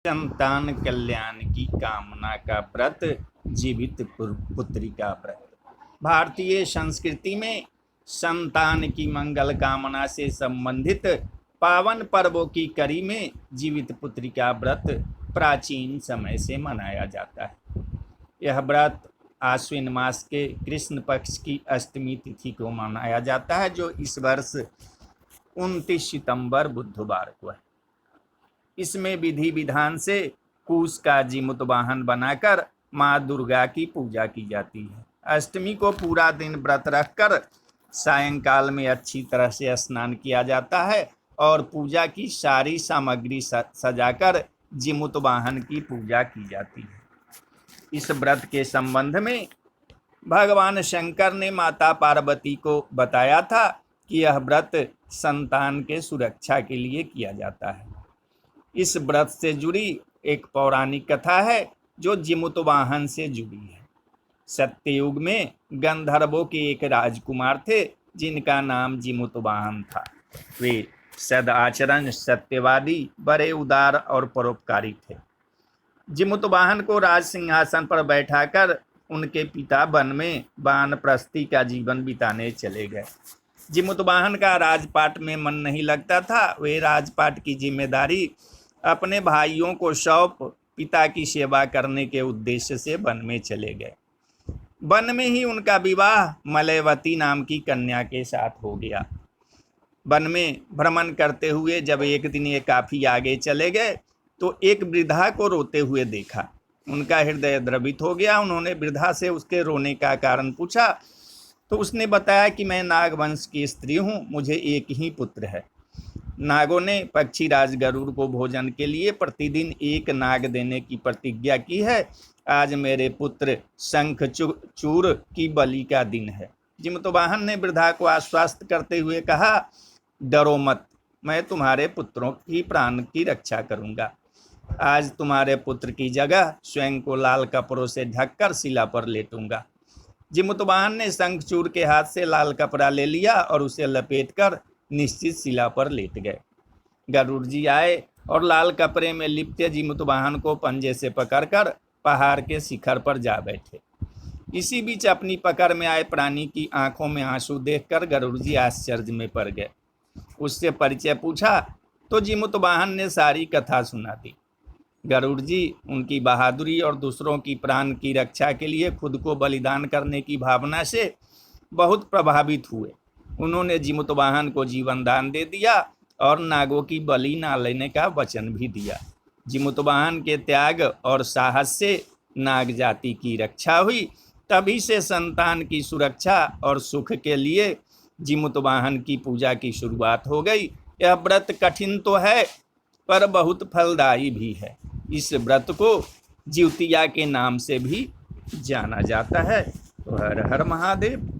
संतान कल्याण की कामना का व्रत, जीवित पुत्री का व्रत। भारतीय संस्कृति में संतान की मंगल कामना से संबंधित पावन पर्वों की कड़ी में जीवित पुत्री का व्रत प्राचीन समय से मनाया जाता है। यह व्रत आश्विन मास के कृष्ण पक्ष की अष्टमी तिथि को मनाया जाता है, जो इस वर्ष 29 सितंबर बुधवार को है। इसमें विधि विधान से कुश का जीमूत वाहन बनाकर माँ दुर्गा की पूजा की जाती है। अष्टमी को पूरा दिन व्रत रखकर सायंकाल में अच्छी तरह से स्नान किया जाता है और पूजा की सारी सामग्री सजाकर जीमूत वाहन की पूजा की जाती है। इस व्रत के संबंध में भगवान शंकर ने माता पार्वती को बताया था कि यह व्रत संतान के सुरक्षा के लिए किया जाता है। इस व्रत से जुड़ी एक पौराणिक कथा है जो जीमूत वाहन से जुड़ी है। सत्ययुग में गंधर्वों के एक राजकुमार थे जिनका नाम जीमूत वाहन था। वे सदाचरण, सत्यवादी, बड़े उदार और परोपकारी थे। जीमूत वाहन को राज सिंहासन पर बैठाकर उनके पिता वन में वानप्रस्थी का जीवन बिताने चले गए। जीमूत वाहन का राजपाट में मन नहीं लगता था। वे राजपाट की जिम्मेदारी अपने भाइयों को सौंप पिता की सेवा करने के उद्देश्य से वन में चले गए। वन में ही उनका विवाह मलयवती नाम की कन्या के साथ हो गया। वन में भ्रमण करते हुए जब एक दिन ये काफी आगे चले गए तो एक वृद्धा को रोते हुए देखा। उनका हृदय द्रवित हो गया। उन्होंने वृद्धा से उसके रोने का कारण पूछा तो उसने बताया कि मैं नागवंश की स्त्री हूँ, मुझे एक ही पुत्र है। नागों ने पक्षीराज गरुड़ को भोजन के लिए प्रतिदिन एक नाग देने की प्रतिज्ञा की है। आज मेरे पुत्र शंखचूर की बलि का दिन है। जीमूत वाहन ने वृद्धा को आश्वस्त करते हुए कहा, डरो मत, मैं तुम्हारे पुत्रों की प्राण की रक्षा करूंगा। आज तुम्हारे पुत्र की जगह स्वयं को लाल कपड़ों से ढककर शिला पर लेटूंगा। जीमूत वाहन ने शंखचूर के हाथ से लाल कपड़ा ले लिया और उसे लपेटकर निश्चित शिला पर लेट गए। गरुड़ जी आए और लाल कपड़े में लिपटे जीमूत वाहन को पंजे से पकड़कर पहाड़ के शिखर पर जा बैठे। इसी बीच अपनी पकड़ में आए प्राणी की आंखों में आंसू देखकर गरुड़ जी आश्चर्य में पड़ गए। उससे परिचय पूछा तो जीमूत वाहन ने सारी कथा सुना दी। गरुड़ जी उनकी बहादुरी और दूसरों की प्राण की रक्षा के लिए खुद को बलिदान करने की भावना से बहुत प्रभावित हुए। उन्होंने जीमूत वाहन को जीवन दान दे दिया और नागों की बलि न लेने का वचन भी दिया। जीमूत वाहन के त्याग और साहस से नाग जाति की रक्षा हुई। तभी से संतान की सुरक्षा और सुख के लिए जीमूत वाहन की पूजा की शुरुआत हो गई। यह व्रत कठिन तो है पर बहुत फलदायी भी है। इस व्रत को ज्योतिया के नाम से भी जाना जाता है। तो हर हर महादेव।